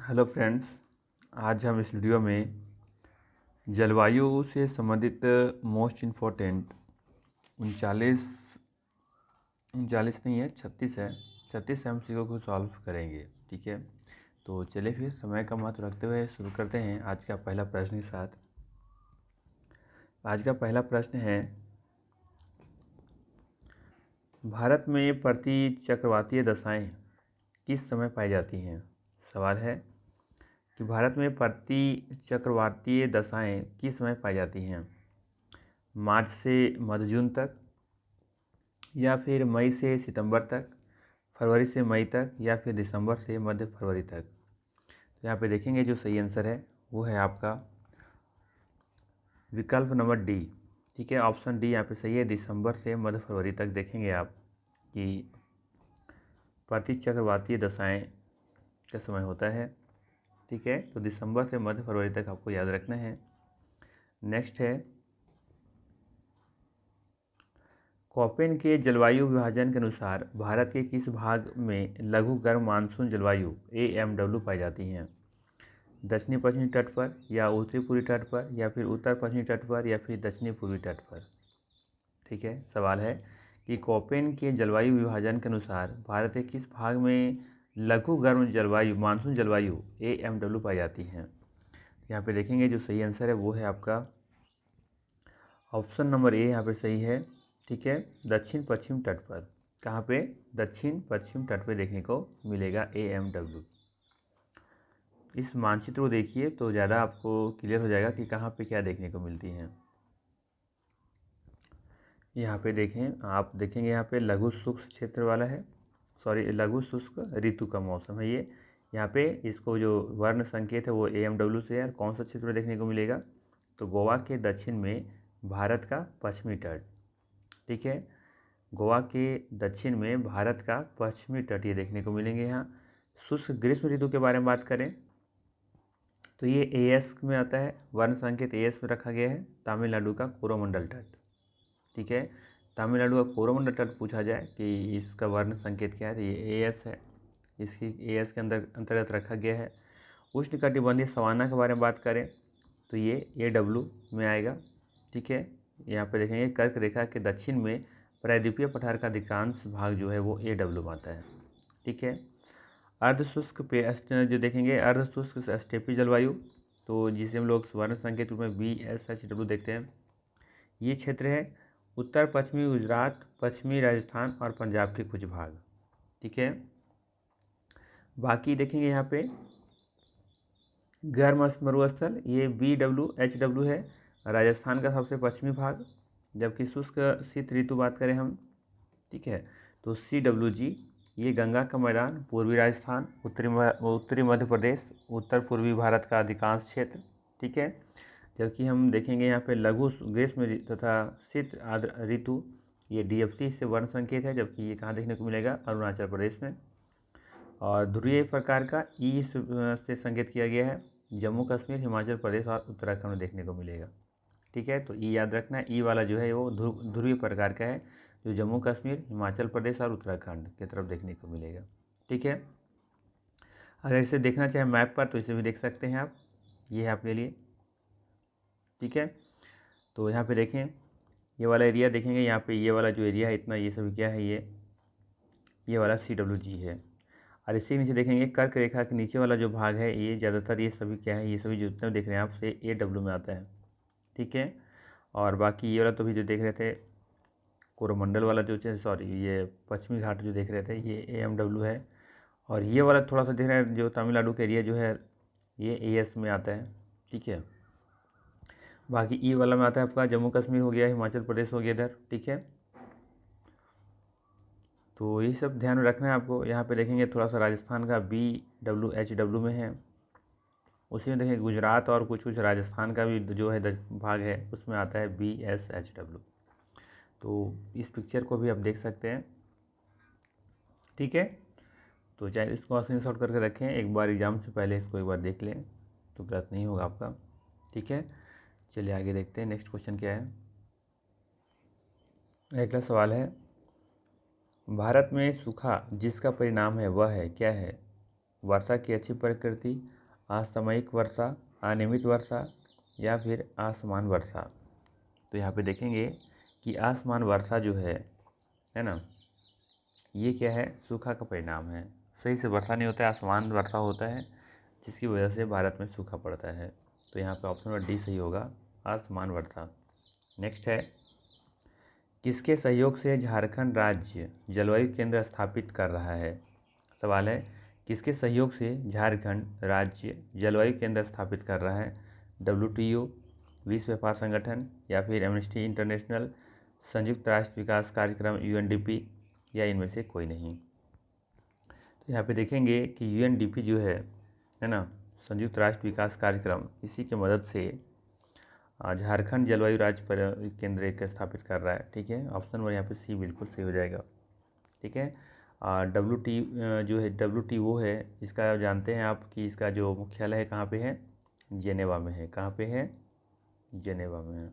Hello friends, आज हम इस वीडियो में जलवायु से संबंधित मोस्ट इम्पोर्टेंट 39 39 नहीं है, 36 है, 36 MCQ को सॉल्व करेंगे। ठीक है, तो चलिए फिर समय का महत्व रखते हुए शुरू करते हैं आज का पहला प्रश्न के साथ। आज का पहला प्रश्न है, भारत में प्रति चक्रवातीय दशाएं किस समय पाई जाती हैं। सवाल है कि भारत में प्रति चक्रवातीय दशाएं किस समय पाई जाती हैं। मार्च से मध्य जून तक, या फिर मई से सितंबर तक, फरवरी से मई तक, या फिर दिसंबर से मध्य फरवरी तक। तो यहाँ पे देखेंगे जो सही आंसर है वो है आपका विकल्प नंबर डी। ठीक है, ऑप्शन डी यहाँ पे सही है। दिसंबर से मध्य फरवरी तक देखेंगे आप कि प्रति चक्रवातीय दशाएं का समय होता है। ठीक है, तो दिसंबर से मध्य फरवरी तक आपको याद रखना है। नेक्स्ट है, कोपेन के जलवायु विभाजन के अनुसार भारत के किस भाग में लघु गर्म मानसून जलवायु AMW पाई जाती हैं। दक्षिणी पश्चिमी तट पर, या उत्तरी पूर्वी तट पर, या फिर उत्तर पश्चिमी तट पर, या फिर दक्षिणी पूर्वी तट पर। ठीक है, सवाल है कि कोपेन के जलवायु विभाजन के अनुसार भारत के किस भाग में लघु गर्म जलवायु मानसून जलवायु AMW पाई जाती हैं। यहाँ पे देखेंगे जो सही आंसर है वो है आपका ऑप्शन नंबर ए यहाँ पे सही है। ठीक है, दक्षिण पश्चिम तट पर। कहाँ पे? दक्षिण पश्चिम तट पे देखने को मिलेगा AMW। इस मानचित्र को देखिए तो ज़्यादा आपको क्लियर हो जाएगा कि कहाँ पे क्या देखने को मिलती है। यहाँ पे देखें, आप देखेंगे यहाँ पे लघु शुष्क क्षेत्र वाला है, सॉरी लघु शुष्क ऋतु का मौसम है ये। यहाँ पे इसको जो वर्ण संकेत है वो AMW से है। और कौन सा क्षेत्र देखने को मिलेगा? तो गोवा के दक्षिण में भारत का पश्चिमी तट। ठीक है, गोवा के दक्षिण में भारत का पश्चिमी तट ये देखने को मिलेंगे। यहाँ शुष्क ग्रीष्म ऋतु के बारे में बात करें तो ये AS में आता है, वर्ण संकेत AS में रखा गया है, तमिलनाडु का कोरोमंडल तट। ठीक है, तमिलनाडु का कोरोमंडल तट पूछा जाए कि इसका वर्ण संकेत क्या है तो ये AS है, इसकी AS के अंतर्गत रखा गया है। उष्णकटिबंधीय सवाना के बारे में बात करें तो ये AW में आएगा। ठीक है, यहाँ पे देखेंगे कर्क रेखा के दक्षिण में प्रायद्वीपीय पठार का अधिकांश भाग जो है वो AW में आता है। ठीक है, अर्धशुष्क जो देखेंगे अर्धशुष्क स्टेपी जलवायु, तो जिसे हम लोग स्वर्ण संकेत रूप में BSHW देखते हैं, ये क्षेत्र है उत्तर पश्चिमी गुजरात, पश्चिमी राजस्थान और पंजाब के कुछ भाग। ठीक है, बाकी देखेंगे यहाँ पे गर्म मरुस्थल, ये BWHW है, राजस्थान का सबसे पश्चिमी भाग। जबकि शुष्क शीत ऋतु बात करें हम, ठीक है, तो CWG, ये गंगा का मैदान, पूर्वी राजस्थान, उत्तरी मध्य प्रदेश, उत्तर पूर्वी भारत का अधिकांश क्षेत्र। ठीक है, जबकि हम देखेंगे यहाँ पे लघु ग्रीष्म तथा शीत आर्द्र ऋतु, ये DFC से वर्ण संकेत है, जबकि ये कहाँ देखने को मिलेगा? अरुणाचल प्रदेश में। और ध्रुवीय प्रकार का ई से संकेत किया गया है, जम्मू कश्मीर, हिमाचल प्रदेश और उत्तराखंड में देखने को मिलेगा। ठीक है, तो ई याद रखना है, ई वाला जो है वो ध्रुवीय प्रकार का है, जो जम्मू कश्मीर, हिमाचल प्रदेश और उत्तराखंड की तरफ देखने को मिलेगा। ठीक है, अगर इसे देखना चाहें मैप पर तो इसे भी देख सकते हैं आप, ये है आपके लिए। ठीक है, तो यहाँ पे देखें ये वाला एरिया देखेंगे, यहाँ पे ये वाला जो एरिया है इतना, ये सभी क्या है? ये वाला CWG है। और इसी के नीचे देखेंगे कर्क रेखा के नीचे वाला जो भाग है ये ज़्यादातर ये सभी क्या है? ये सभी जो जितने देख रहे हैं आप से AW में आता है। ठीक है, और बाकी ये वाला तो भी जो देख रहे थे कोरोमंडल वाला जो सॉरी ये पश्चिमी घाट जो देख रहे थे ये AMW है। और ये वाला थोड़ा सा देख रहे हैं जो तमिलनाडु का एरिया जो है ये AS में आता है। ठीक है, बाकी ई वाला में आता है आपका जम्मू कश्मीर हो गया, हिमाचल प्रदेश हो गया इधर। ठीक है, तो ये सब ध्यान में रखना है आपको। यहाँ पे देखेंगे थोड़ा सा राजस्थान का BWHW में है, उसी में देखेंगे गुजरात और कुछ कुछ राजस्थान का भी जो है भाग है उसमें आता है BSHW। तो इस पिक्चर को भी आप देख सकते हैं। ठीक है, तो चाहे इसको स्क्रीनशॉट करके रखें, एक बार एग्ज़ाम से पहले इसको एक बार देख लें तो गलत नहीं होगा आपका। ठीक है, चलिए आगे देखते हैं नेक्स्ट क्वेश्चन क्या है। अगला सवाल है, भारत में सूखा जिसका परिणाम है वह है क्या है? वर्षा की अच्छी प्रकृति, असामयिक वर्षा, अनियमित वर्षा या फिर असमान वर्षा। तो यहाँ पे देखेंगे कि असमान वर्षा जो है ना, ये क्या है, सूखा का परिणाम है। सही से वर्षा नहीं होता है, असमान वर्षा होता है, जिसकी वजह से भारत में सूखा पड़ता है। तो यहाँ पे ऑप्शन नंबर डी सही होगा, असमान वर्षा। नेक्स्ट है, किसके सहयोग से झारखंड राज्य जलवायु केंद्र स्थापित कर रहा है। सवाल है, किसके सहयोग से झारखंड राज्य जलवायु केंद्र स्थापित कर रहा है। WTO, विश्व व्यापार संगठन या फिर एमनेस्टी इंटरनेशनल, संयुक्त राष्ट्र विकास कार्यक्रम UNDP या इनमें से कोई नहीं। तो यहाँ पे देखेंगे कि UNDP जो है ना, संयुक्त राष्ट्र विकास कार्यक्रम, इसी की मदद से झारखंड जलवायु राज्य पर केंद्र एक स्थापित कर रहा है। ठीक है, ऑप्शन नंबर यहाँ पे सी बिल्कुल सही हो जाएगा। ठीक है, जो है WTO है, इसका जानते हैं आप कि इसका जो मुख्यालय है कहाँ पे है, जेनेवा में है। कहाँ पे है, जेनेवा में है।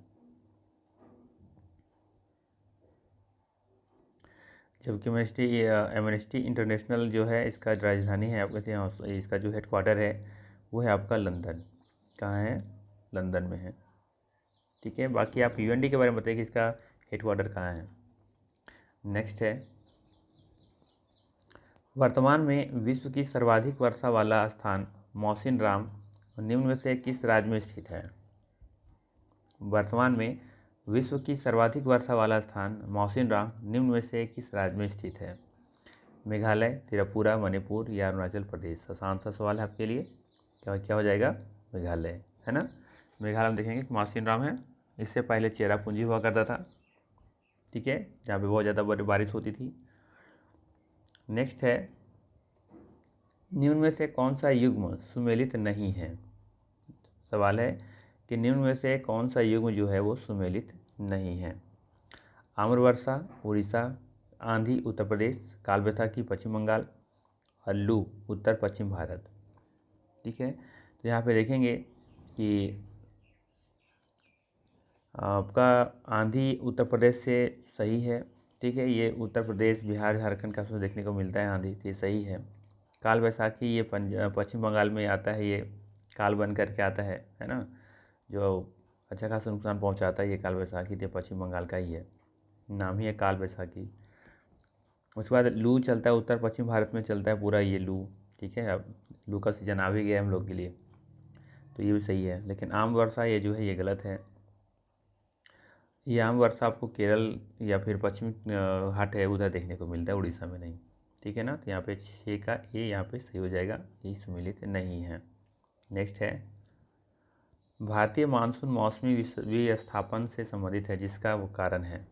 जबकि एमनेस्टी इंटरनेशनल जो है, इसका राजधानी है आपके यहाँ, इसका जो हेडक्वार्टर है वो है आपका लंदन। कहाँ है, लंदन में है। ठीक है, बाकी आप UND के बारे में बताइए कि इसका हेडक्वार्टर कहाँ है। नेक्स्ट है, वर्तमान में विश्व की सर्वाधिक वर्षा वाला स्थान मौसिनराम निम्न में से किस राज्य में स्थित है। वर्तमान में विश्व की सर्वाधिक वर्षा वाला स्थान मौसिनराम निम्न में से किस राज्य में स्थित है। मेघालय, त्रिपुरा, मणिपुर या अरुणाचल प्रदेश। आसान सा सवाल है आपके लिए, क्या हो जाएगा, मेघालय, है ना। मेघालय में देखेंगे कि मौसिनराम है, इससे पहले चेरापूंजी हुआ करता था। ठीक है, जहाँ पे बहुत ज़्यादा बड़ी बारिश होती थी। नेक्स्ट है, निम्न में से कौन सा युग्म सुमेलित नहीं है। सवाल है कि निम्न में से कौन सा युग्म जो है वो सुमेलित नहीं है। आम्रवर्षा उड़ीसा, आंधी उत्तर प्रदेश, कालबैसाखी पश्चिम बंगाल और लू उत्तर पश्चिम भारत। ठीक है, तो यहाँ पे देखेंगे कि आपका आंधी उत्तर प्रदेश से सही है। ठीक है, ये उत्तर प्रदेश, बिहार, झारखंड का उसमें देखने को मिलता है आंधी, तो ये सही है। काल बैसाखी ये पश्चिम बंगाल में आता है, ये काल बन करके आता है ना, जो अच्छा खासा नुकसान पहुंचाता है। ये काल बैसाखी तो पश्चिम बंगाल का ही है, नाम ही है काल बैसाखी। उसके बाद लू चलता है, उत्तर पश्चिम भारत में चलता है पूरा ये लू। ठीक है, अब लू का सीजन आ भी गया हम लोग के लिए, तो ये भी सही है। लेकिन आम वर्षा ये जो है ये गलत है। ये आम वर्षा आपको केरल या फिर पश्चिमी घाट है उधर देखने को मिलता है, उड़ीसा में नहीं। ठीक है ना, तो यहाँ पे 6 का ए यहाँ पे सही हो जाएगा, ये सम्मिलित नहीं है। नेक्स्ट है, भारतीय मानसून मौसमी विस्थापन से संबंधित है, जिसका वो कारण है।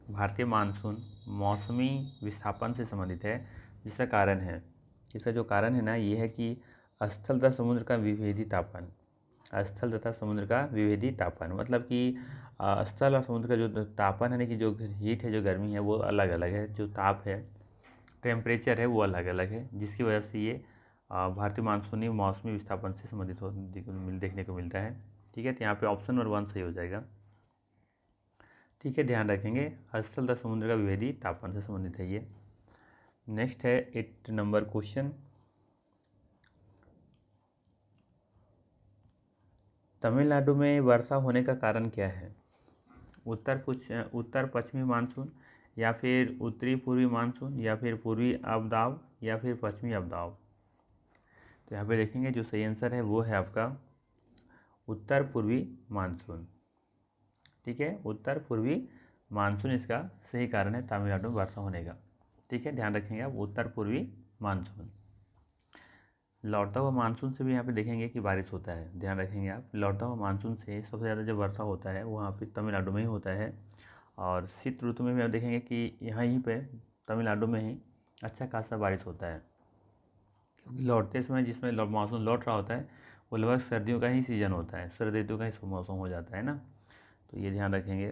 भारतीय मानसून मौसमी विस्थापन से संबंधित है, जिसका कारण है, इसका जो कारण है ना, ये है कि स्थल तथा समुद्र का विभेदी तापन। स्थल तथा समुद्र का विभेदी तापन मतलब कि स्थल और समुद्र का जो तापन है ना, कि जो हीट है, जो गर्मी है, वो अलग अलग है। जो ताप है, टेम्परेचर है, वो अलग अलग है, जिसकी वजह से ये भारतीय मानसूनी मौसमी विस्थापन से संबंधित देखने को मिलता है। ठीक है, तो यहाँ पे ऑप्शन नंबर 1 सही हो जाएगा। ठीक है, ध्यान रखेंगे, स्थल तथा समुद्र का विभेदी तापन से संबंधित है ये। नेक्स्ट है 8 नंबर क्वेश्चन, तमिलनाडु में वर्षा होने का कारण क्या है। उत्तर पश्चिमी मानसून या फिर उत्तरी पूर्वी मानसून या फिर पूर्वी अवदाब या फिर पश्चिमी अवदाब। तो यहाँ पे देखेंगे जो सही आंसर है वो है आपका उत्तर पूर्वी मानसून। ठीक है, उत्तर पूर्वी मानसून इसका सही कारण है तमिलनाडु में वर्षा होने का। ठीक है, ध्यान रखेंगे आप, उत्तर पूर्वी मानसून। लौटता हुआ मानसून से भी यहाँ पे देखेंगे कि बारिश होता है, ध्यान रखेंगे आप। लौटता हुआ मानसून से सबसे ज़्यादा जो वर्षा होता है वो यहाँ पे तमिलनाडु में ही होता है। और शीत ऋतु में भी आप देखेंगे कि यहीं पे तमिलनाडु में ही अच्छा खासा बारिश होता है, क्योंकि लौटते समय जिसमें मानसून लौट रहा होता है वो लगभग सर्दियों का ही सीज़न होता है, सर्द ऋतु का ही मौसम हो जाता है ना, तो ये ध्यान रखेंगे।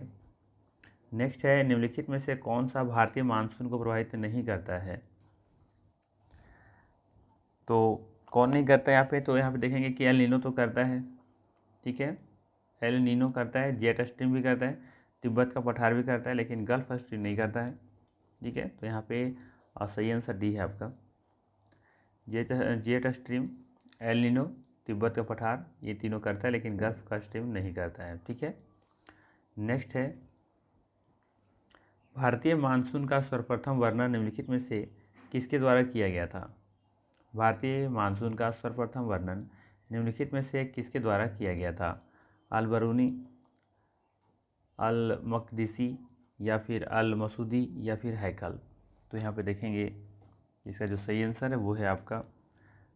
नेक्स्ट है, निम्नलिखित में से कौन सा भारतीय मानसून को प्रभावित नहीं करता है। तो कौन नहीं करता है यहाँ पे, तो यहाँ पे देखेंगे कि एल नीनो तो करता है। ठीक है, एल नीनो करता है, जेट स्ट्रीम भी करता है, तिब्बत का पठार भी करता है, लेकिन गल्फ स्ट्रीम नहीं करता है। ठीक है, तो यहाँ पे सही आंसर डी है आपका। Jet stream, El Nino, Tibet का पठार, ये तीनों करता है, लेकिन गल्फ का स्ट्रीम नहीं करता है। ठीक है, नेक्स्ट है, भारतीय मानसून का सर्वप्रथम वर्णन निम्नलिखित में से किसके द्वारा किया गया था? भारतीय मानसून का सर्वप्रथम वर्णन निम्नलिखित में से किसके द्वारा किया गया था? अल बरूनी, अल मकदीसी, या फिर अल मसूदी, या फिर हैकल? तो यहाँ पे देखेंगे इसका जो सही आंसर है वो है आपका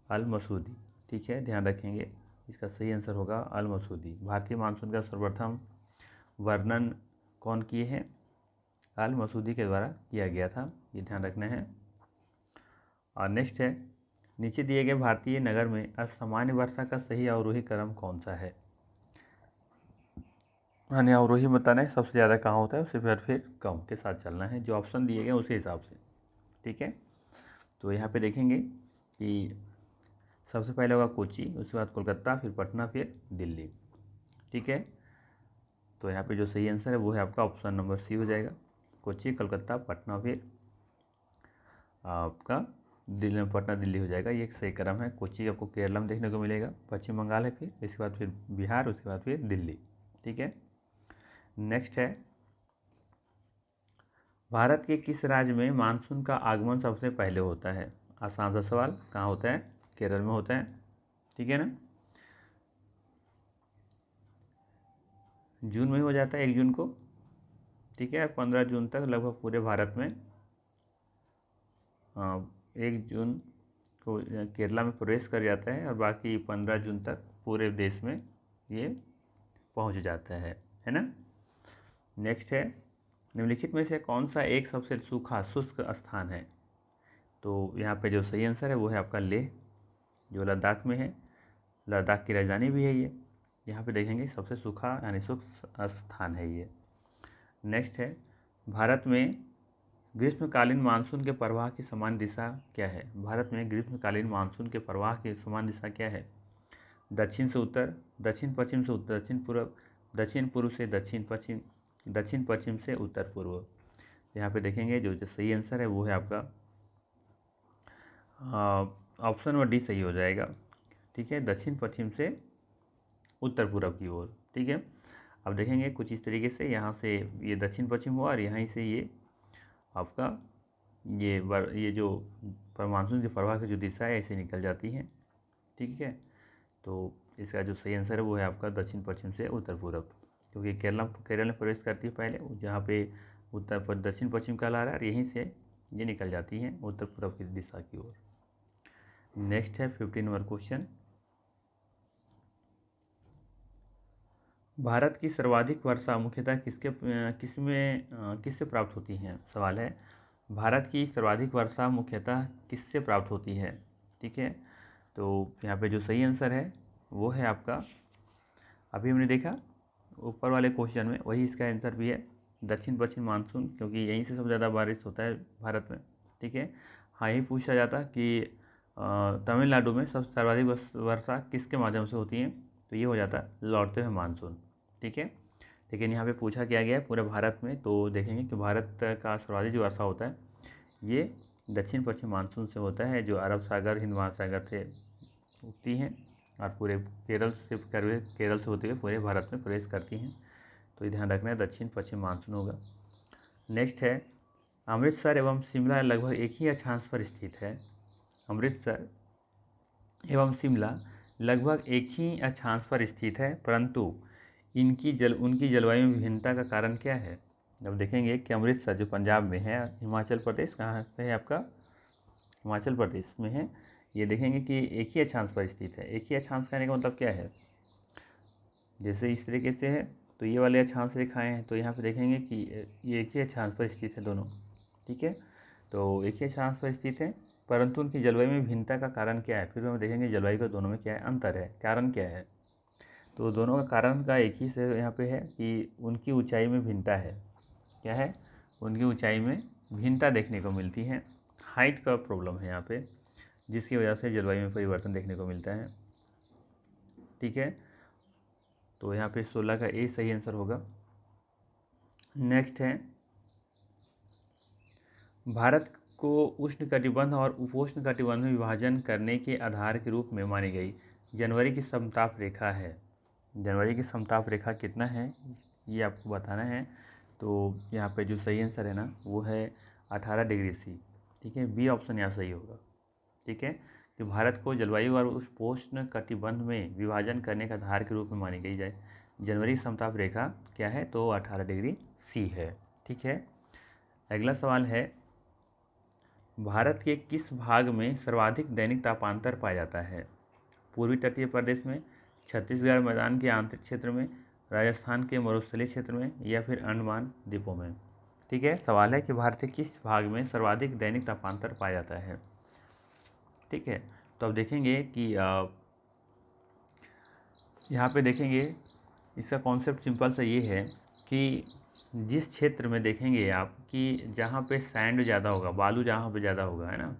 अल मसूदी। ठीक है, ध्यान रखेंगे, इसका सही आंसर होगा अल मसूदी। भारतीय मानसून का सर्वप्रथम वर्णन कौन किए हैं? अल मसूदी के द्वारा किया गया था, ये ध्यान रखना है। और नेक्स्ट है, नीचे दिए गए भारतीय नगर में असामान्य वर्षा का सही अवरोही क्रम कौन सा है? यानी अवरोही बताना है सबसे ज़्यादा कहाँ होता है, उससे फिर कम के साथ चलना है, जो ऑप्शन दिए गए उसी हिसाब से। ठीक है, तो यहाँ पे देखेंगे कि सबसे पहले होगा कोची, उसके बाद कोलकाता, फिर पटना, फिर दिल्ली। ठीक है, तो यहाँ पे जो सही आंसर है वो है आपका ऑप्शन नंबर सी हो जाएगा, कोची, कोलकाता, पटना, फिर आपका दिल्ली, पटना दिल्ली हो जाएगा। ये सही क्रम है। कोची आपको केरला में देखने को मिलेगा, पश्चिम बंगाल है, फिर इसके बाद फिर बिहार, उसके बाद फिर दिल्ली। ठीक है, नेक्स्ट है, भारत के किस राज्य में मानसून का आगमन सबसे पहले होता है? आसान सा सवाल, कहाँ होता है? केरल में होता है। ठीक है ना, जून में हो जाता है, 1 जून को। ठीक है, 15 जून तक लगभग पूरे भारत में 1 जून को केरला में प्रवेश कर जाता है, और बाकी 15 जून तक पूरे देश में ये पहुंच जाता है ना। नेक्स्ट है, निम्नलिखित में से कौन सा एक सबसे सूखा शुष्क स्थान है? तो यहाँ पे जो सही आंसर है वो है आपका लेह, जो लद्दाख में है, लद्दाख की राजधानी भी है ये। यहाँ पे देखेंगे सबसे सूखा यानी शुष्क स्थान है ये। नेक्स्ट है, भारत में ग्रीष्मकालीन मानसून के प्रवाह की समान दिशा क्या है? भारत में ग्रीष्मकालीन मानसून के प्रवाह की समान दिशा क्या है? दक्षिण से उत्तर, दक्षिण पश्चिम से उत्तर दक्षिण पूर्व, दक्षिण पूर्व से दक्षिण पश्चिम, दक्षिण पश्चिम से उत्तर पूर्व। यहाँ पे देखेंगे जो सही आंसर है वो है आपका ऑप्शन नंबर डी सही हो जाएगा। ठीक है, दक्षिण पश्चिम से उत्तर पूर्व की ओर। ठीक है, अब देखेंगे कुछ इस तरीके से, यहाँ से ये दक्षिण पश्चिम हुआ, और यहाँ से ये आपका ये जो मानसून के प्रवाह की जो दिशा है ऐसे निकल जाती है। ठीक है, तो इसका जो सही आंसर है वो है आपका दक्षिण पश्चिम से उत्तर पूर्व, क्योंकि केरल में प्रवेश करती है पहले, जहाँ पे उत्तर पर दक्षिण पश्चिम कहला रहा है, और यहीं से ये निकल जाती हैं उत्तर पूर्व की दिशा की ओर। नेक्स्ट है 15 नंबर क्वेश्चन, भारत की सर्वाधिक वर्षा मुख्यतः किससे प्राप्त होती है? सवाल है, भारत की सर्वाधिक वर्षा मुख्यतः किससे प्राप्त होती है? ठीक है, तो यहाँ पे जो सही आंसर है वो है आपका, अभी हमने देखा ऊपर वाले क्वेश्चन में, वही इसका आंसर भी है, दक्षिण पश्चिम मानसून, क्योंकि यहीं से सबसे ज़्यादा बारिश होता है भारत में। ठीक है, हाँ, यही पूछा जाता कि तमिलनाडु में सबसे सर्वाधिक वर्षा किसके माध्यम से होती है? तो ये हो जाता लौटते हुए मानसून। ठीक है, लेकिन यहाँ पे पूछा क्या गया है पूरे भारत में, तो देखेंगे कि भारत का सर्वाधिक जो वर्षा होता है ये दक्षिण पश्चिम मानसून से होता है, जो अरब सागर, हिंद महासागर से उगती हैं और पूरे केरल से होते हुए पूरे भारत में प्रवेश करती हैं। तो ये ध्यान रखना है, दक्षिण पश्चिम मानसून होगा। नेक्स्ट है, अमृतसर एवं शिमला लगभग एक ही अक्षांश पर स्थित है। अमृतसर एवं शिमला लगभग एक ही अक्षांश पर स्थित है, परंतु उनकी जलवायु में विभिन्नता का कारण क्या है? अब देखेंगे कि अमृतसर जो पंजाब में है, हिमाचल प्रदेश कहाँ पे है आपका? हिमाचल प्रदेश में है। ये देखेंगे कि एक ही अक्षांश पर स्थित है। एक ही अक्षांश कहने का मतलब क्या है? जैसे इस तरीके से है तो ये वाले अक्षांश रेखाएँ हैं, तो यहाँ पे देखेंगे कि ये एक ही अक्षांश पर स्थित है दोनों। ठीक है, तो एक ही अक्षांश पर स्थित है, परंतु उनकी जलवायु में भिन्नता का कारण क्या है? फिर हम देखेंगे जलवायु का दोनों में क्या है अंतर है, कारण क्या है? तो दोनों का कारण का एक ही से यहाँ पे है कि उनकी ऊंचाई में भिन्नता है। क्या है? उनकी ऊंचाई में भिन्नता देखने को मिलती है, हाइट का प्रॉब्लम है यहाँ पे, जिसकी वजह से जलवायु में परिवर्तन देखने को मिलता है। ठीक है, तो यहाँ पे 16 का ए सही आंसर होगा। नेक्स्ट है, भारत को उष्णकटिबंध और उपोष्णकटिबंध में विभाजन करने के आधार के रूप में मानी गई जनवरी की समताप रेखा है। जनवरी की समताप रेखा कितना है ये आपको बताना है। तो यहाँ पे जो सही आंसर है ना वो है 18 डिग्री सी। ठीक है, बी ऑप्शन यहाँ सही होगा। ठीक है, कि भारत को जलवायु और उपोष्ण कटिबंध में विभाजन करने का आधार के रूप में मानी गई जाए जनवरी की समताप रेखा क्या है, तो 18 डिग्री सी है। ठीक है, अगला सवाल है, भारत के किस भाग में सर्वाधिक दैनिक तापांतर पाया जाता है? पूर्वी तटीय प्रदेश में, छत्तीसगढ़ मैदान के आंतरिक क्षेत्र में, राजस्थान के मरुस्थलीय क्षेत्र में, या फिर अंडमान द्वीपों में? ठीक है, सवाल है कि भारत के किस भाग में सर्वाधिक दैनिक तापांतर पाया जाता है। ठीक है, तो अब देखेंगे कि यहाँ पे देखेंगे इसका कॉन्सेप्ट सिंपल सा ये है कि जिस क्षेत्र में देखेंगे आप कि जहाँ पे सैंड ज़्यादा होगा, बालू जहाँ पे ज़्यादा होगा, है ना,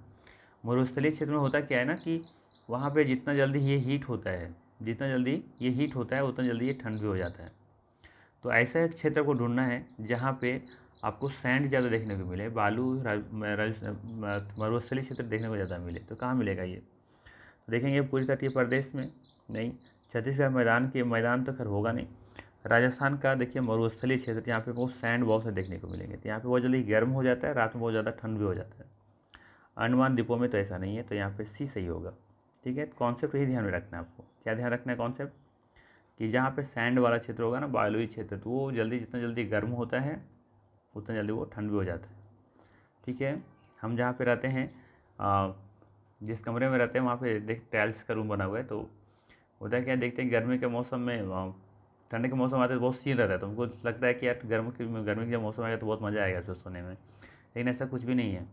मरुस्थलीय क्षेत्र में होता क्या है ना कि वहाँ पे जितना जल्दी ये हीट होता है, जितना जल्दी ये हीट होता है उतना जल्दी ये ठंड भी हो जाता है। तो ऐसा एक क्षेत्र को ढूंढना है जहाँ पे आपको सैंड ज़्यादा देखने को मिले, बालू मरुस्थलीय क्षेत्र देखने को ज़्यादा मिले। तो कहाँ मिलेगा ये? तो देखेंगे पूर्वी तटीय प्रदेश में नहीं, छत्तीसगढ़ मैदान तो खैर होगा नहीं, राजस्थान का देखिए मरुस्थलीय क्षेत्र, यहाँ पे बहुत सैंड बहुत से देखने को मिलेंगे। तो यहाँ पे बहुत जल्दी गर्म हो जाता है, रात में बहुत ज़्यादा ठंड भी हो जाता है। अंडमान द्वीपों में तो ऐसा नहीं है, तो यहाँ पे सी सही होगा। ठीक है, कॉन्सेप्ट यही ध्यान में रखना है आपको। क्या ध्यान रखना है कॉन्सेप्ट? कि जहाँ पे सैंड वाला क्षेत्र होगा ना, बालुई क्षेत्र, तो वो जितना जल्दी गर्म होता है उतना जल्दी वो ठंड भी हो जाता है। ठीक है, हम जहाँ पे रहते हैं, जिस कमरे में रहते हैं वहाँ पे देख टाइल्स का रूम बना हुआ है, तो होता क्या देखते हैं गर्मी के मौसम में, ठंडे के मौसम आते तो बहुत सील रहता है, तो हमको लगता है कि यार गर्मी के जब मौसम आएगा तो बहुत मज़ा आएगा उसको सोने में। लेकिन ऐसा कुछ भी नहीं है।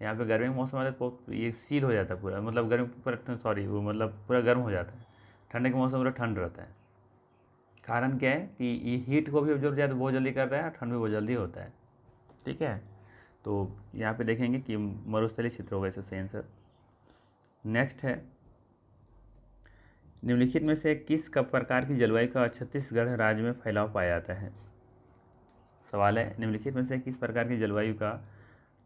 यहाँ पे गर्मी के मौसम आता है तो ये सील हो जाता है पूरा, मतलब गर्मी पूरा, सॉरी वो मतलब पूरा गर्म हो जाता है। ठंडे के मौसम पूरा ठंड रहता है। कारण क्या है कि ये हीट को भी ऑब्जर्व ज़्यादा बहुत जल्दी कर रहा है, ठंड भी बहुत जल्दी होता है। ठीक है, तो यहाँ पे देखेंगे कि मरुस्थलीय क्षेत्र होगा इसका सही आंसर। नेक्स्ट है, निम्नलिखित में से किस प्रकार की जलवायु का छत्तीसगढ़ राज्य में फैलाव पाया जाता है? सवाल है, निम्नलिखित में से किस प्रकार की जलवायु का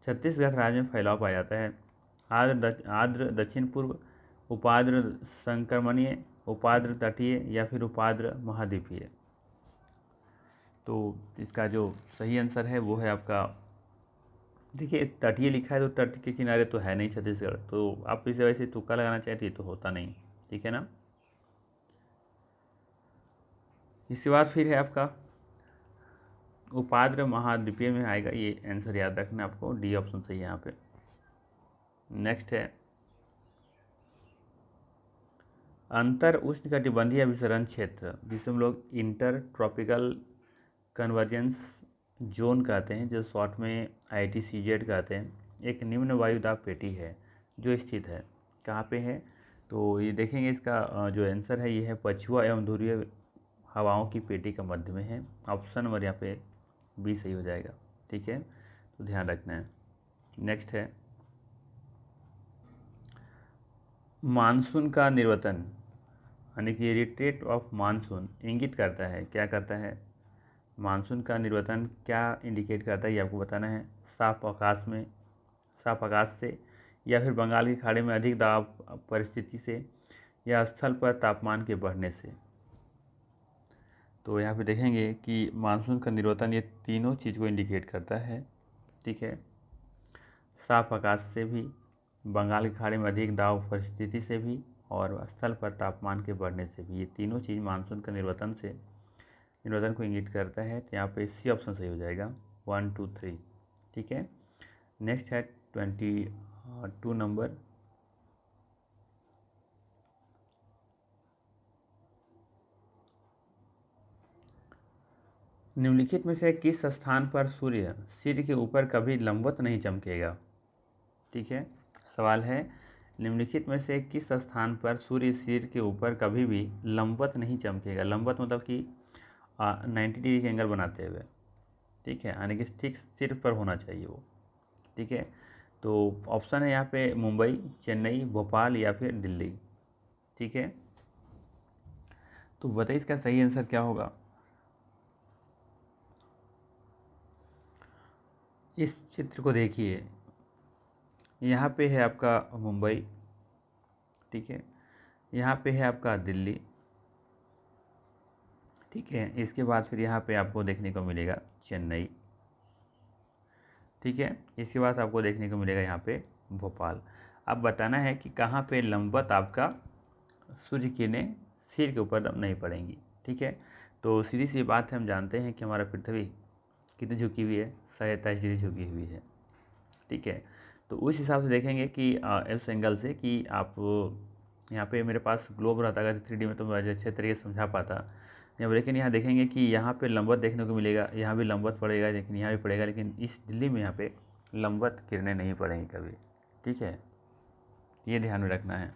छत्तीसगढ़ राज्य में फैलाव पाया जाता है? आर्द्र दक्षिण पूर्व, उपाद्र संक्रमणीय, उपाद्र तटीय, या फिर उपाद्र महाद्वीपीय? तो इसका जो सही आंसर है वो है आपका, देखिए तटीय लिखा है तो तट के किनारे तो है नहीं छत्तीसगढ़, तो आप इसे वैसे तुक्का लगाना चाहते तो होता नहीं। ठीक है ना। इसके बाद फिर है आपका उपाद्र महाद्वीपीय में आएगा, ये आंसर याद रखना आपको, डी ऑप्शन सही है यहाँ पे। नेक्स्ट है, अंतर उष्णकटिबंधीय अभिसरण क्षेत्र जिसे हम लोग इंटर ट्रॉपिकल कन्वर्जेंस जोन कहते हैं, जो शॉर्ट में ITCZ कहते हैं, एक निम्न वायु दाब पेटी है जो स्थित है कहाँ पे है? तो ये देखेंगे इसका जो आंसर है ये है पछुआ एवं ध्रुवीय हवाओं की पेटी का मध्य में है। ऑप्शन नंबर यहाँ पे बी सही हो जाएगा। ठीक है, तो ध्यान रखना है। नेक्स्ट है, मानसून का निर्वतन यानी कि रिट्रीट ऑफ मानसून इंगित करता है, क्या करता है? मानसून का निर्वतन क्या इंडिकेट करता है ये आपको बताना है। साफ आकाश से, या फिर बंगाल की खाड़ी में अधिक दबाव परिस्थिति से, या स्थल पर तापमान के बढ़ने से? तो यहाँ पे देखेंगे कि मानसून का निर्वतन ये तीनों चीज़ को इंडिकेट करता है। ठीक है, साफ आकाश से भी, बंगाल की खाड़ी में अधिक दबाव परिस्थिति से भी, और स्थल पर तापमान के बढ़ने से भी, ये तीनों चीज़ मानसून का निर्वतन को इंगित करता है। तो यहाँ पे सी ऑप्शन सही हो जाएगा, 1 2 3। ठीक है, नेक्स्ट है 22 नंबर, निम्नलिखित में से किस स्थान पर सूर्य सिर के ऊपर कभी लंबवत नहीं चमकेगा? ठीक है, सवाल है, निम्नलिखित में से किस स्थान पर सूर्य सिर के ऊपर कभी भी लंबवत नहीं चमकेगा? लंबवत मतलब कि 90 डिग्री के एंगल बनाते हुए। ठीक है, यानी कि ठीक सिर पर होना चाहिए वो। ठीक है, तो ऑप्शन है यहाँ पे मुंबई, चेन्नई, भोपाल, या फिर दिल्ली। ठीक है, तो बताइए इसका सही आंसर क्या होगा? इस चित्र को देखिए, यहाँ पे है आपका मुंबई, ठीक है, यहाँ पे है आपका दिल्ली, ठीक है। इसके बाद फिर यहाँ पे आपको देखने को मिलेगा चेन्नई, ठीक है। इसके बाद आपको देखने को मिलेगा यहाँ पे भोपाल। अब बताना है कि कहाँ पे लंबवत आपका सूर्य किरणें सिर के ऊपर नहीं पड़ेंगी, ठीक है। तो सीधी सी बात है, हम जानते हैं कि हमारा पृथ्वी कितनी झुकी हुई है, 27 डिग्री झुकी हुई है, ठीक है। तो उस हिसाब से देखेंगे कि इस एंगल से कि आप यहाँ पे मेरे पास ग्लोब रहता अगर 3D में तो मैं अच्छे तरीके से समझा पाता यहाँ, लेकिन यहाँ देखेंगे कि यहाँ पे लंबवत देखने को मिलेगा, यहाँ भी लंबवत पड़ेगा, लेकिन यहाँ भी पड़ेगा, लेकिन इस दिल्ली में यहाँ पे लंबवत किरणें नहीं पड़ेंगी कभी, ठीक है। ये ध्यान में रखना है,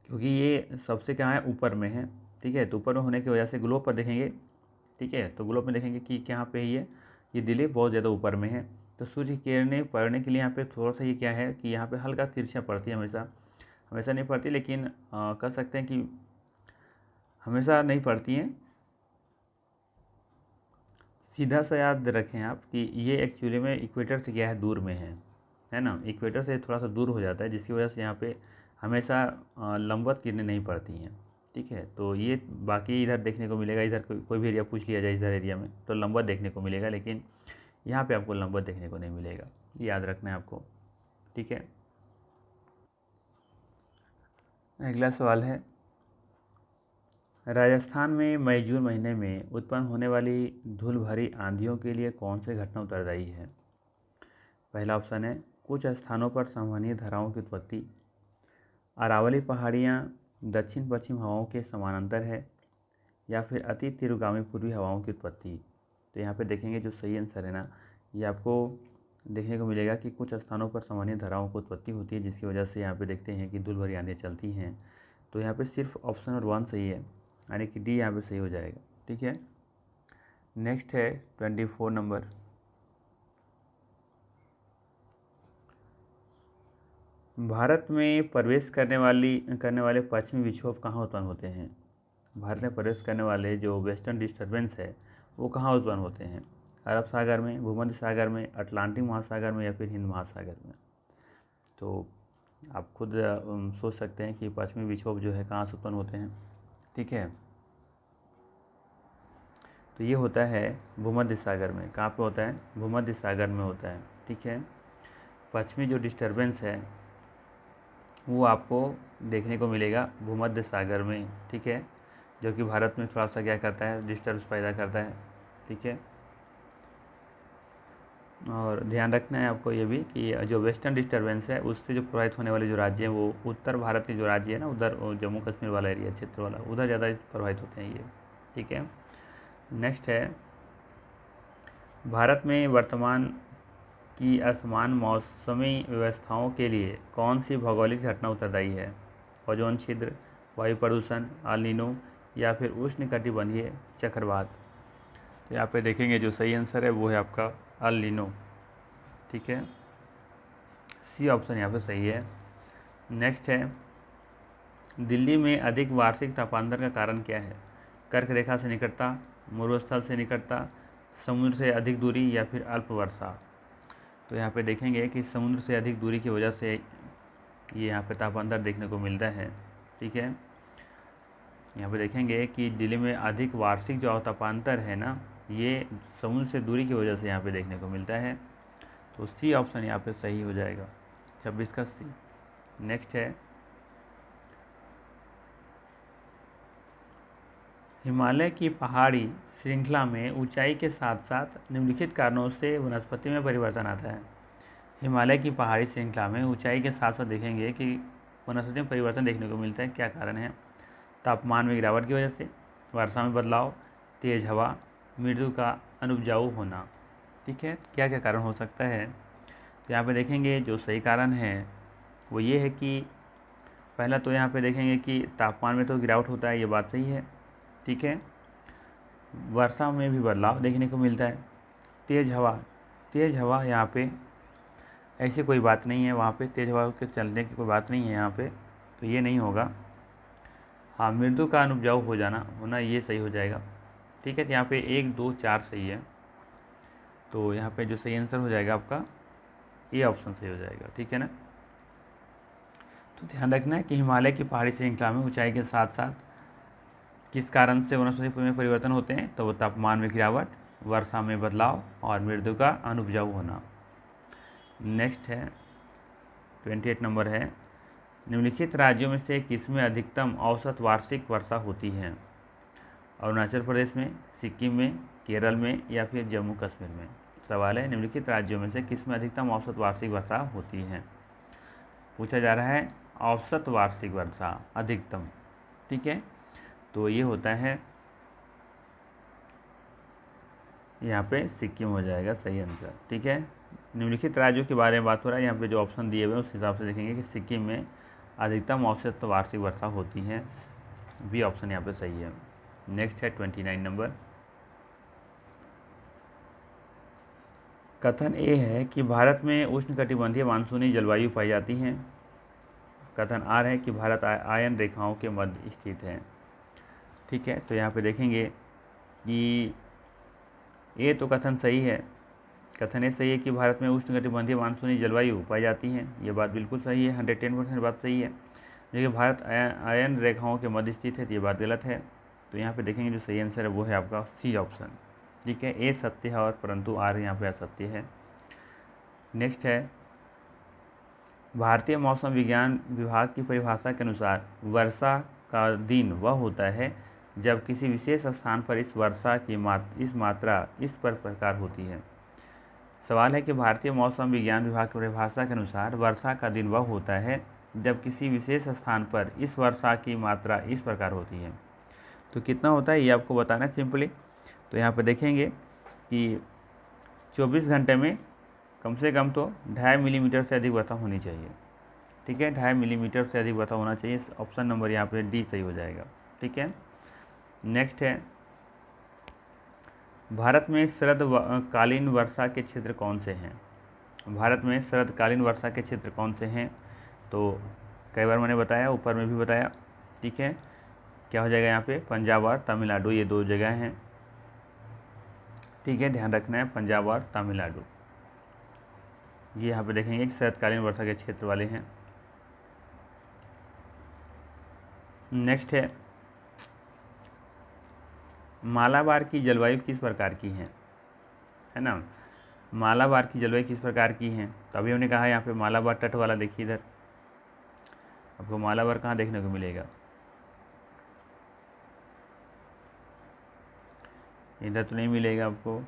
क्योंकि ये सबसे क्या है ऊपर में है, ठीक है। तो ऊपर में होने की वजह से ग्लोब पर देखेंगे, ठीक है, तो ग्लोब में देखेंगे कि क्या पे ये दिल्ली बहुत ज़्यादा ऊपर में है। तो सूर्य किरणें पड़ने के लिए यहाँ पे थोड़ा सा ये क्या है कि यहाँ पे हल्का तिरछा पड़ती है, हमेशा हमेशा नहीं पड़ती, लेकिन कह सकते हैं कि हमेशा नहीं पड़ती हैं। सीधा सा याद रखें आप कि ये एक्चुअली में इक्वेटर से क्या है दूर में है ना, इक्वेटर से थोड़ा सा दूर हो जाता है, जिसकी वजह से यहाँ पे हमेशा लंबवत किरणें नहीं पड़ती हैं, ठीक है। तो ये बाकी इधर देखने को मिलेगा, इधर कोई भी एरिया पूछ लिया जाए इधर एरिया में तो लंबवत देखने को मिलेगा, लेकिन यहाँ पे आपको लंबवत देखने को नहीं मिलेगा, ये याद रखना है आपको, ठीक है। अगला सवाल है, राजस्थान में मई जून महीने में उत्पन्न होने वाली धूल भरी आंधियों के लिए कौन सी घटना उत्तरदायी है? पहला ऑप्शन है कुछ स्थानों पर संवहनीय धाराओं की उत्पत्ति, अरावली पहाड़ियाँ दक्षिण पश्चिम हवाओं के समानांतर है, या फिर अति तीव्रगामी पूर्वी हवाओं की उत्पत्ति। तो यहाँ पे देखेंगे जो सही आंसर है ना, ये आपको देखने को मिलेगा कि कुछ स्थानों पर सामान्य धाराओं की उत्पत्ति होती है, जिसकी वजह से यहाँ पे देखते हैं कि धूल भरी आंधियाँ चलती हैं। तो यहाँ पे सिर्फ ऑप्शन नंबर 1 सही है, यानी कि डी यहाँ पे सही हो जाएगा, ठीक है। नेक्स्ट है 24 नंबर, भारत में प्रवेश करने वाले पश्चिमी विक्षोभ कहाँ उत्पन्न होते हैं? भारत में प्रवेश करने वाले जो वेस्टर्न डिस्टर्बेंस है वो कहाँ उत्पन्न होते हैं? अरब सागर में, भूमध्य सागर में, अटलांटिक महासागर में, या फिर हिंद महासागर में? तो आप खुद सोच सकते हैं कि पश्चिमी विक्षोभ जो है कहाँ से उत्पन्न होते हैं, ठीक है। तो ये होता है भूमध्य सागर में। कहाँ पे होता है? भूमध्य सागर में होता है, ठीक है। पश्चिमी जो डिस्टर्बेंस है वो आपको देखने को मिलेगा भूमध्य सागर में, ठीक है, जो कि भारत में थोड़ा सा क्या करता है, डिस्टर्बेंस पैदा करता है, ठीक है। और ध्यान रखना है आपको ये भी कि जो वेस्टर्न डिस्टर्बेंस है उससे जो प्रभावित होने वाले जो राज्य हैं वो उत्तर भारत के जो राज्य है ना, उधर जम्मू कश्मीर वाला एरिया क्षेत्र वाला, उधर ज़्यादा प्रभावित होते हैं ये, ठीक है। नेक्स्ट है, भारत में वर्तमान की असमान मौसमी व्यवस्थाओं के लिए कौन सी भौगोलिक घटना उत्तरदायी है? ओजोन छिद्र, वायु प्रदूषण, एल नीनो, या फिर उष्णकटिबंधीय चक्रवात? तो यहाँ पे देखेंगे जो सही आंसर है वो है आपका एल नीनो, ठीक है। सी ऑप्शन यहाँ पे सही है। नेक्स्ट है, दिल्ली में अधिक वार्षिक तापांतर का कारण क्या है? कर्क रेखा से निकटता, मरुस्थल से निकटता, समुद्र से अधिक दूरी, या फिर अल्प वर्षा? तो यहाँ पे देखेंगे कि समुद्र से अधिक दूरी की वजह से ये यहाँ पे तापांतर देखने को मिलता है, ठीक है। यहाँ पे देखेंगे कि दिल्ली में अधिक वार्षिक जो तापांतर है ना, ये समुद्र से दूरी की वजह से यहाँ पे देखने को मिलता है। तो सी ऑप्शन यहाँ पे सही हो जाएगा, 26 का सी। नेक्स्ट है, हिमालय की पहाड़ी श्रृंखला में ऊंचाई के साथ साथ निम्नलिखित कारणों से वनस्पति में परिवर्तन आता है। हिमालय की पहाड़ी श्रृंखला में ऊंचाई के साथ साथ देखेंगे कि वनस्पति में परिवर्तन देखने को मिलता है। क्या कारण है? तापमान में गिरावट की वजह से, वर्षा में बदलाव, तेज हवा, मृदु का अनुपजाऊ होना, ठीक है। क्या क्या कारण हो सकता है? तो यहाँ पे देखेंगे जो सही कारण है वो ये है कि पहला तो यहाँ पे देखेंगे कि तापमान में तो गिरावट होता है, ये बात सही है, ठीक है। वर्षा में भी बदलाव देखने को मिलता है। तेज़ हवा यहाँ पे ऐसी कोई बात नहीं है, वहाँ पे तेज़ हवा के चलने की कोई बात नहीं है यहाँ पे, तो ये नहीं होगा। हाँ, मृदु का अनुपजाऊ होना ये सही हो जाएगा, ठीक है। तो यहाँ पे 1, 2, 4 सही है। तो यहाँ पे जो सही आंसर हो जाएगा आपका ए ऑप्शन सही हो जाएगा, ठीक है ना। तो ध्यान रखना है कि हिमालय की पहाड़ी श्रृंखला में ऊंचाई के साथ साथ किस कारण से वनस्पति में परिवर्तन होते हैं, तो वो तापमान में गिरावट, वर्षा में बदलाव और मृदा का अनुपजाऊ होना। नेक्स्ट है 28 नंबर है, निम्नलिखित राज्यों में से किसमें अधिकतम औसत वार्षिक वर्षा होती है? अरुणाचल प्रदेश में, सिक्किम में, केरल में या फिर जम्मू कश्मीर में। सवाल है निम्नलिखित राज्यों में से किसमें अधिकतम औसत वार्षिक वर्षा होती है। पूछा जा रहा है औसत वार्षिक वर्षा अधिकतम, ठीक है। तो ये होता है यहाँ पे सिक्किम हो जाएगा सही आंसर, ठीक है। निम्नलिखित राज्यों के बारे में बात हो रहा है, यहाँ पे जो ऑप्शन दिए हुए हैं उस हिसाब से देखेंगे कि सिक्किम में अधिकतम औसत वार्षिक वर्षा होती है, बी ऑप्शन यहाँ पे सही है। नेक्स्ट है 29 नंबर, कथन ए है कि भारत में उष्णकटिबंधीय मानसूनी जलवायु पाई जाती है। कथन आर है कि भारत आयन रेखाओं के मध्य स्थित है, ठीक है। तो यहाँ पे देखेंगे कि ये तो कथन सही है, कथन ये सही है कि भारत में उष्णकटिबंधीय मानसूनी जलवायु पाई जाती है, ये बात बिल्कुल सही है, 110% बात सही है। लेकिन भारत आयन रेखाओं के मध्य स्थित है, तो ये बात गलत है। तो यहाँ पे देखेंगे जो सही आंसर है वो है आपका सी ऑप्शन, ठीक है। ए सत्य है और परंतु आर यहाँ पे असत्य है। नेक्स्ट है, भारतीय मौसम विज्ञान विभाग की परिभाषा के अनुसार वर्षा का दिन वह होता है जब किसी विशेष स्थान पर इस वर्षा की मात्रा इस प्रकार होती है। सवाल है कि भारतीय मौसम विज्ञान विभाग की परिभाषा के अनुसार वर्षा का दिन वह होता है जब किसी विशेष स्थान पर इस वर्षा की मात्रा इस प्रकार होती है। तो कितना होता है ये आपको बताना है सिंपली। तो यहाँ पर देखेंगे कि 24 घंटे में कम से कम तो 2.5 मिलीमीटर से अधिक वर्षा होनी चाहिए, ठीक है। 2.5 मिलीमीटर से अधिक वर्षा होना चाहिए, ऑप्शन नंबर यहाँ पे डी सही हो जाएगा, ठीक है। नेक्स्ट है, भारत में शरदकालीन वर्षा के क्षेत्र कौन से हैं? भारत में शरदकालीन वर्षा के क्षेत्र कौन से हैं? तो कई बार मैंने बताया, ऊपर में भी बताया, ठीक है। क्या हो जाएगा यहाँ पे, पंजाब और तमिलनाडु, ये दो जगह हैं, ठीक है। ध्यान रखना है पंजाब और तमिलनाडु, ये यहाँ पे देखेंगे कि शरदकालीन वर्षा के क्षेत्र वाले हैं। नेक्स्ट है, मालाबार की जलवायु किस प्रकार की है ना। मालाबार की जलवायु किस प्रकार की है? तो अभी हमने कहा यहाँ पे मालाबार तट वाला, देखिए इधर आपको मालाबार कहाँ देखने को मिलेगा, इधर तो नहीं मिलेगा आपको,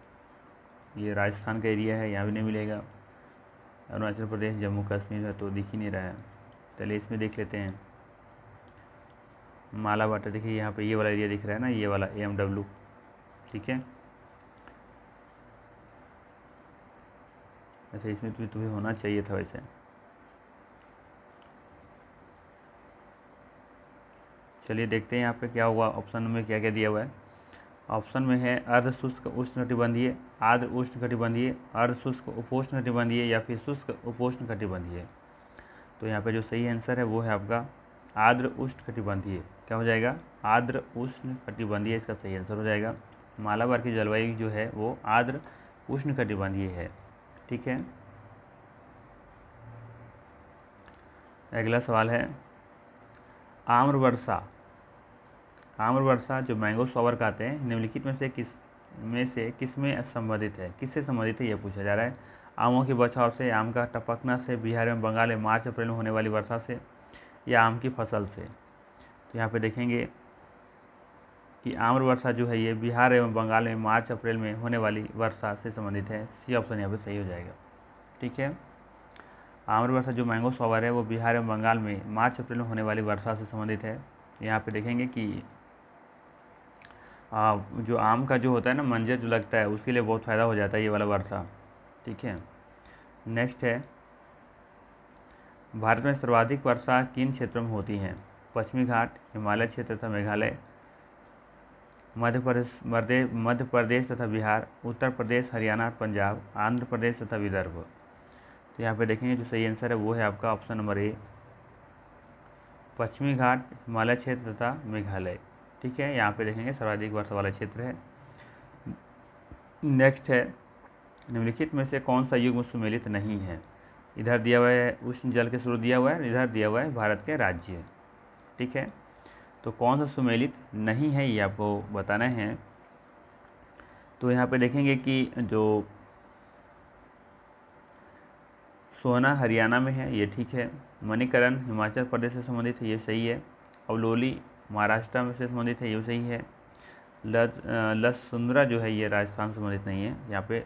ये राजस्थान का एरिया है, यहाँ भी नहीं मिलेगा। अरुणाचल प्रदेश, जम्मू कश्मीर है तो दिख ही नहीं रहा है। चलिए इसमें देख लेते हैं मालाबार। तो देखिए यहाँ पे ये वाला एरिया दिख रहा है ना, ये वाला AMW, ठीक है। अच्छा इसमें तो भी होना चाहिए था वैसे। चलिए देखते हैं यहाँ पे क्या हुआ, ऑप्शन में क्या क्या दिया हुआ है। ऑप्शन में है अर्ध शुष्क उष्णकटिबंधीय, आर्द्र उष्णकटिबंधीय, अर्ध शुष्क उपोष्णकटिबंधीय या फिर शुष्क उपोष्णकटिबंधीय। तो यहाँ पे जो सही आंसर है वो है आपका आर्द्र उष्णकटिबंधीय। क्या हो जाएगा, आर्द्र उष्णकटिबंधीय इसका सही आंसर हो जाएगा। मालाबार की जलवायु जो है वो आर्द्र उष्णकटिबंधीय है, ठीक है। अगला सवाल है, आम्रवर्षा, आम्रवर्षा जो मैंगो शॉवर कहते हैं, निम्नलिखित में से किसमें संबंधित है, किससे संबंधित है यह पूछा जा रहा है। आमों की बौछार से, आम का टपकना से, बिहार एवं बंगाल में मार्च अप्रैल में होने वाली वर्षा से, या आम की फसल से। तो यहाँ पे देखेंगे कि आम्रवर्षा जो है ये बिहार एवं बंगाल में मार्च अप्रैल में होने वाली वर्षा से संबंधित है, सी ऑप्शन यहाँ पे सही हो जाएगा, ठीक है। आम्रवर्षा जो मैंगो शॉवर है वो बिहार एवं बंगाल में मार्च अप्रैल में होने वाली वर्षा से संबंधित है। यहाँ पे देखेंगे कि जो आम का जो होता है ना मंजर जो लगता है उसके लिए बहुत फ़ायदा हो जाता है ये वाला वर्षा, ठीक है। नेक्स्ट है, भारत में सर्वाधिक वर्षा किन क्षेत्रों में होती है? पश्चिमी घाट, हिमालय क्षेत्र तथा मेघालय, मध्य प्रदेश तथा बिहार, उत्तर प्रदेश, हरियाणा, पंजाब, आंध्र प्रदेश तथा विदर्भ। तो यहाँ पे देखेंगे जो सही आंसर है वो है आपका ऑप्शन नंबर ए, पश्चिमी घाट, हिमालय क्षेत्र तथा मेघालय, ठीक है। यहाँ पे देखेंगे सर्वाधिक वर्षा वाला क्षेत्र है। नेक्स्ट है, निम्नलिखित में से कौन सा युग्म सुमेलित नहीं है? इधर दिया हुआ है उष्ण जल के स्रोत दिया हुआ है, इधर दिया हुआ है भारत के राज्य। ठीक है, तो कौन सा सुमेलित नहीं है ये आपको बताना है। तो यहाँ पे देखेंगे कि जो सोहना हरियाणा में है, ये ठीक है। मणिकरण हिमाचल प्रदेश से संबंधित है, ये सही है। अवलोली महाराष्ट्र में से संबंधित है, ये सही है। लसुंद्रा जो है ये राजस्थान से संबंधित नहीं है, यहाँ पे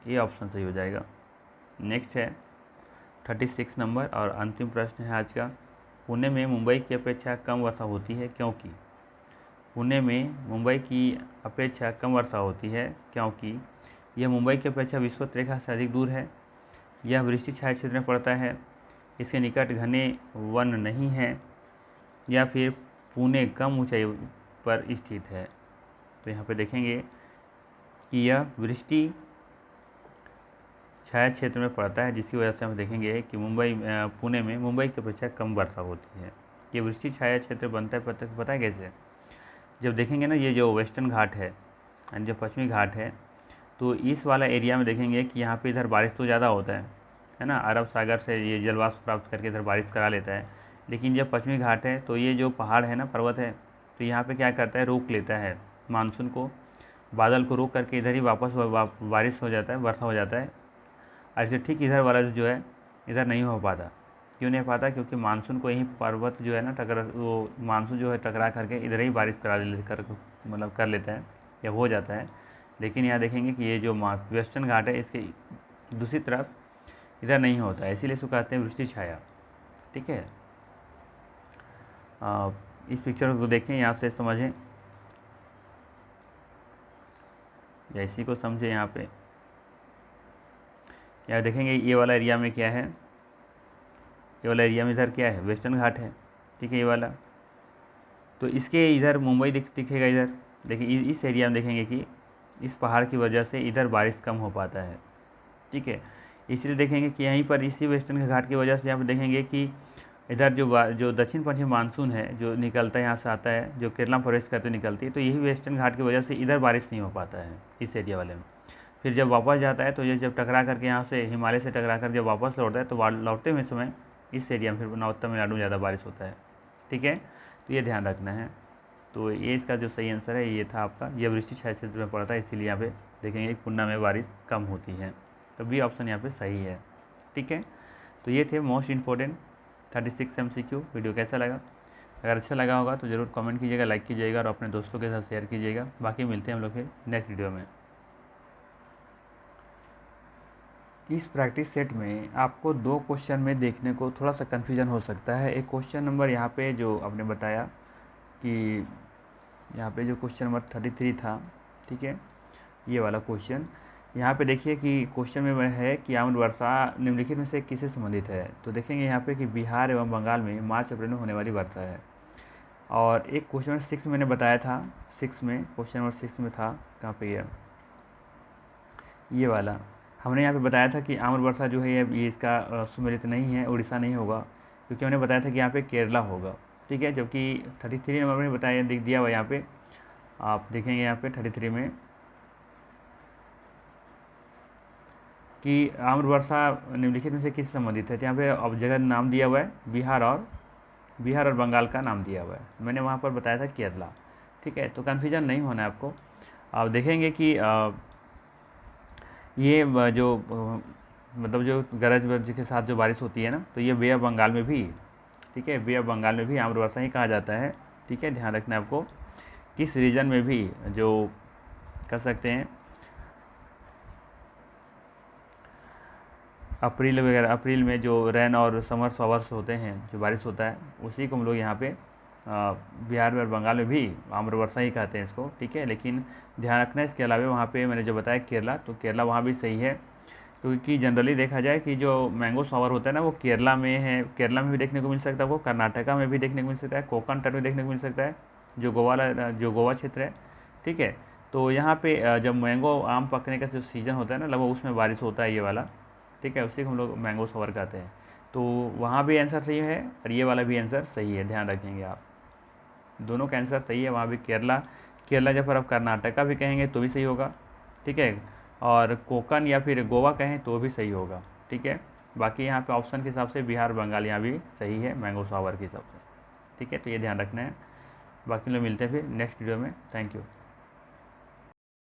ये ऑप्शन सही हो जाएगा। नेक्स्ट है 36 नंबर और अंतिम प्रश्न है आज का। पुणे में मुंबई की अपेक्षा कम वर्षा होती है क्योंकि? पुणे में मुंबई की अपेक्षा कम वर्षा होती है क्योंकि यह मुंबई की अपेक्षा विषुवत रेखा से अधिक दूर है, यह वृष्टि छाया क्षेत्र में पड़ता है, इसके निकट घने वन नहीं है, या फिर पुणे कम ऊंचाई पर स्थित है। तो यहाँ पे देखेंगे कि यह वृष्टि छाया क्षेत्र में पड़ता है, जिसकी वजह से हम देखेंगे कि पुणे में मुंबई की अपेक्षा कम वर्षा होती है। ये वृष्टि छाया क्षेत्र बनता है, पता है कैसे? जब देखेंगे ना, ये जो वेस्टर्न घाट है यानी जो पश्चिमी घाट है, तो इस वाला एरिया में देखेंगे कि यहाँ पे इधर बारिश तो ज़्यादा होता है ना, अरब सागर से ये जलवाष्प प्राप्त करके इधर बारिश करा लेता है। लेकिन जब पश्चिमी घाट है तो ये जो पहाड़ है ना, पर्वत है, तो यहाँ पे क्या करता है, रोक लेता है मानसून को, बादल को रोक करके इधर ही वापस बारिश हो जाता है, वर्षा हो जाता है। ऐसे ठीक इधर वाला जो है इधर नहीं हो पाता। क्यों नहीं पाता? क्योंकि मानसून को यही पर्वत जो है ना वो मानसून जो है टकरा करके इधर ही बारिश कर लेता है या हो जाता है। लेकिन यहाँ देखेंगे कि ये जो वेस्टर्न घाट है इसके दूसरी तरफ इधर नहीं होता है, इसीलिए इसको कहते हैं वृष्टि छाया। ठीक है, इस पिक्चर को देखें, यहाँ से समझें या इसी को समझें। यहाँ पे यहाँ देखेंगे ये वाला एरिया में क्या है, ये वाला एरिया में इधर क्या है, वेस्टर्न घाट है। ठीक है, ये वाला, तो इसके इधर मुंबई दिखेगा इधर। देखिए इस एरिया में देखेंगे कि इस पहाड़ की वजह से इधर बारिश कम हो पाता है। ठीक है, इसलिए देखेंगे कि यहीं पर इसी वेस्टर्न घाट की वजह से यहाँ पर देखेंगे कि इधर जो दक्षिण पश्चिम मानसून है जो निकलता है, यहाँ से आता है, जो केरला में प्रवेश करते निकलती है, तो यही वेस्टर्न घाट की वजह से इधर बारिश नहीं हो पाता है इस एरिया वाले में। फिर जब वापस जाता है तो ये जब टकरा करके यहाँ से हिमालय से टकरा कर जब वापस लौटता है तो लौटते हुए समय इस एरिया में फिर उत्तर तमिलनाडु में ज़्यादा बारिश होता है। ठीक है, तो ये ध्यान रखना है। तो ये इसका जो सही आंसर है ये था आपका, ये वृष्टि छाया क्षेत्र में पड़ता है, इसीलिए यहाँ पे देखेंगे पुणे में बारिश कम होती है, तो बी ऑप्शन यहाँ पे सही है। ठीक है, तो ये थे मोस्ट इम्पोर्टेंट 36 MCQ। वीडियो कैसा लगा? अगर अच्छा लगा होगा तो ज़रूर कमेंट कीजिएगा, लाइक कीजिएगा और अपने दोस्तों के साथ शेयर कीजिएगा। बाकी मिलते हैं हम लोग फिर नेक्स्ट वीडियो में। इस प्रैक्टिस सेट में आपको 2 क्वेश्चन में देखने को थोड़ा सा कन्फ्यूजन हो सकता है। एक क्वेश्चन नंबर यहाँ पे जो आपने बताया कि यहाँ पे जो क्वेश्चन नंबर 33 था, ठीक है, ये वाला क्वेश्चन यहाँ पे देखिए कि क्वेश्चन में है कि आम्र वर्षा निम्नलिखित में से किससे संबंधित है। तो देखेंगे यहाँ पे कि बिहार एवं बंगाल में मार्च अप्रैल में होने वाली वर्षा है। और एक क्वेश्चन नंबर 6 मैंने बताया था, 6 में क्वेश्चन नंबर 6 में था, कहाँ पे ये वाला हमने यहाँ पे बताया था कि आम्र वर्षा जो है ये इसका सुमेलित नहीं है, उड़ीसा नहीं होगा, क्योंकि हमने बताया था कि यहाँ पे केरला होगा। ठीक है, जबकि 33 नंबर में बताया दिख दिया हुआ यहाँ पे, आप देखेंगे यहाँ पे 33 में कि आम्र वर्षा निम्नलिखित में से किससे संबंधित है। तो यहाँ पे अब जगह नाम दिया हुआ है बिहार और बंगाल का नाम दिया हुआ है। मैंने वहाँ पर बताया था केरला। ठीक है, तो कन्फ्यूजन नहीं होना है आपको। आप देखेंगे कि ये जो मतलब जो गरज वरज के साथ जो बारिश होती है ना, तो ये बे ऑफ बंगाल में भी, ठीक है, बे ऑफ बंगाल में भी आम्र वर्षा ही कहा जाता है। ठीक है, ध्यान रखना है आपको, किस रीजन में भी जो कर सकते हैं अप्रैल वगैरह, अप्रैल में जो रेन और समर शॉवर्स होते हैं, जो बारिश होता है, उसी को हम लोग यहाँ पे बिहार में और बंगाल में भी आम्र वर्षा ही कहते हैं इसको। ठीक है, लेकिन ध्यान रखना है इसके अलावा वहाँ पे मैंने जो बताया केरला, तो केरला वहाँ भी सही है, क्योंकि जनरली देखा जाए कि जो मैंगो शॉवर होता है ना वो केरला में है, केरला में भी देखने को मिल सकता है, वो कर्नाटका में भी देखने को मिल सकता है, कोकण तट में देखने को मिल सकता है, जो गोवा क्षेत्र है। ठीक है, तो यहाँ पे जब मैंगो आम पकने का जो सीज़न होता है ना, लगभग उसमें बारिश होता है ये वाला। ठीक है, उसी को हम लोग मैंगो शॉवर कहते हैं। तो वहाँ भी आंसर सही है और ये वाला भी आंसर सही है, ध्यान रखेंगे आप, दोनों का आंसर सही है। वहाँ भी केरला जब पर आप कर्नाटका भी कहेंगे तो भी सही होगा। ठीक है, और कोकन या फिर गोवा कहें तो भी सही होगा। ठीक है, बाकी यहाँ पे ऑप्शन के हिसाब से बिहार बंगाल यहाँ भी सही है मैंगो सावर के हिसाब से। ठीक है, तो ये ध्यान रखना है। बाकी लोग मिलते हैं फिर नेक्स्ट वीडियो में। Thank you.